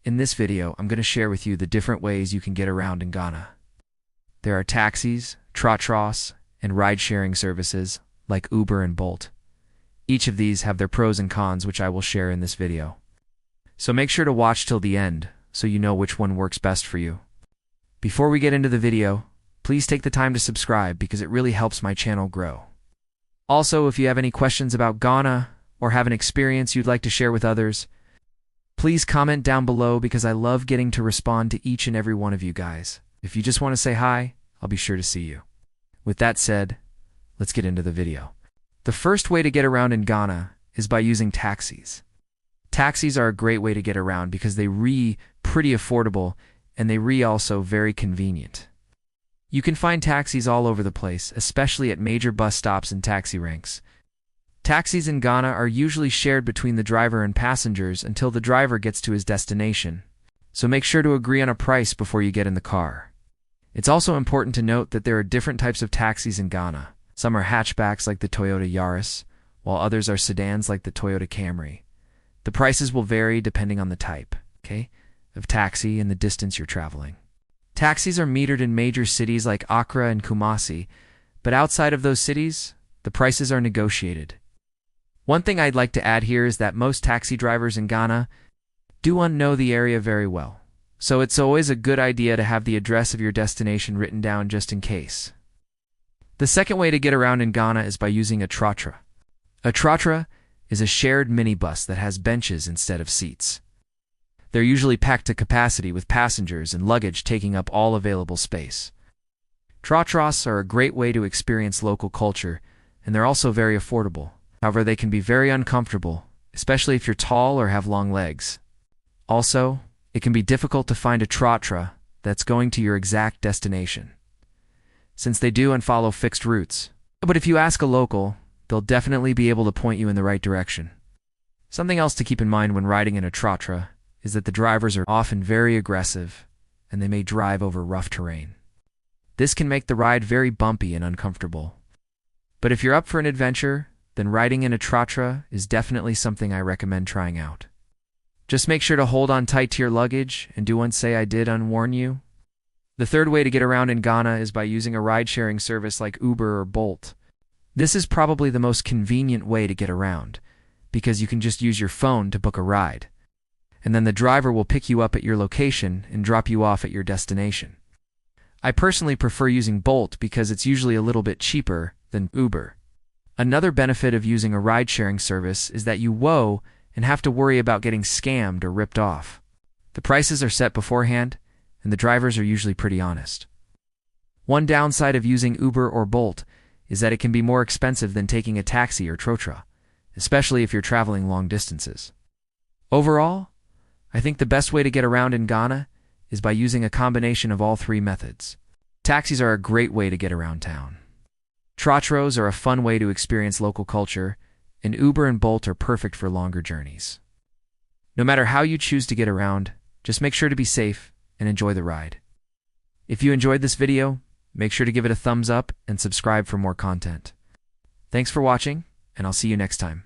In this video, I'm going to share with you the different ways you can get around in Ghana. There are taxis, tros, and ride-sharing services like Uber and Bolt. Each of these have their pros and cons, which I will share in this video. So make sure to watch till the end so you know which one works best for you. Before we get into the video, please take the time to subscribe because it really helps my channel grow. Also, if you have any questions about Ghana or have an experience you'd like to share with others, please comment down below because I love getting to respond to each and every one of you guys. If you just want to say hi, I'll be sure to see you. With that said, let's get into the video. The first way to get around in Ghana is by using taxis. Taxis are a great way to get around because they pretty affordable and they also very convenient. You can find taxis all over the place, especially at major bus stops and taxi ranks. Taxis in Ghana are usually shared between the driver and passengers until the driver gets to his destination, so make sure to agree on a price before you get in the car. It's also important to note that there are different types of taxis in Ghana. Some are hatchbacks like the Toyota Yaris, while others are sedans like the Toyota Camry. The prices will vary depending on the type, of taxi and the distance you're traveling. Taxis are metered in major cities like Accra and Kumasi, but outside of those cities, the prices are negotiated. One thing I'd like to add here is that most taxi drivers in Ghana do know the area very well, so it's always a good idea to have the address of your destination written down just in case. The second way to get around in Ghana is by using a trotra. A trotra is a shared minibus that has benches instead of seats. They're usually packed to capacity with passengers and luggage taking up all available space. Trotros are a great way to experience local culture, and they're also very affordable. However, they can be very uncomfortable, especially if you're tall or have long legs. Also, it can be difficult to find a trotra that's going to your exact destination, since they do follow fixed routes. But if you ask a local, they'll definitely be able to point you in the right direction. Something else to keep in mind when riding in a trotra is that the drivers are often very aggressive, and they may drive over rough terrain. This can make the ride very bumpy and uncomfortable. But if you're up for an adventure, then riding in a trotra is definitely something I recommend trying out. Just make sure to hold on tight to your luggage and do say I did warn you. The third way to get around in Ghana is by using a ride-sharing service like Uber or Bolt. This is probably the most convenient way to get around, because you can just use your phone to book a ride, and then the driver will pick you up at your location and drop you off at your destination. I personally prefer using Bolt because it's usually a little bit cheaper than Uber. Another benefit of using a ride-sharing service is that you have to worry about getting scammed or ripped off. The prices are set beforehand, and the drivers are usually pretty honest. One downside of using Uber or Bolt is that it can be more expensive than taking a taxi or trotra, especially if you're traveling long distances. Overall, I think the best way to get around in Ghana is by using a combination of all three methods. Taxis are a great way to get around town. Trotros are a fun way to experience local culture, and Uber and Bolt are perfect for longer journeys. No matter how you choose to get around, just make sure to be safe and enjoy the ride. If you enjoyed this video, make sure to give it a thumbs up and subscribe for more content. Thanks for watching, and I'll see you next time.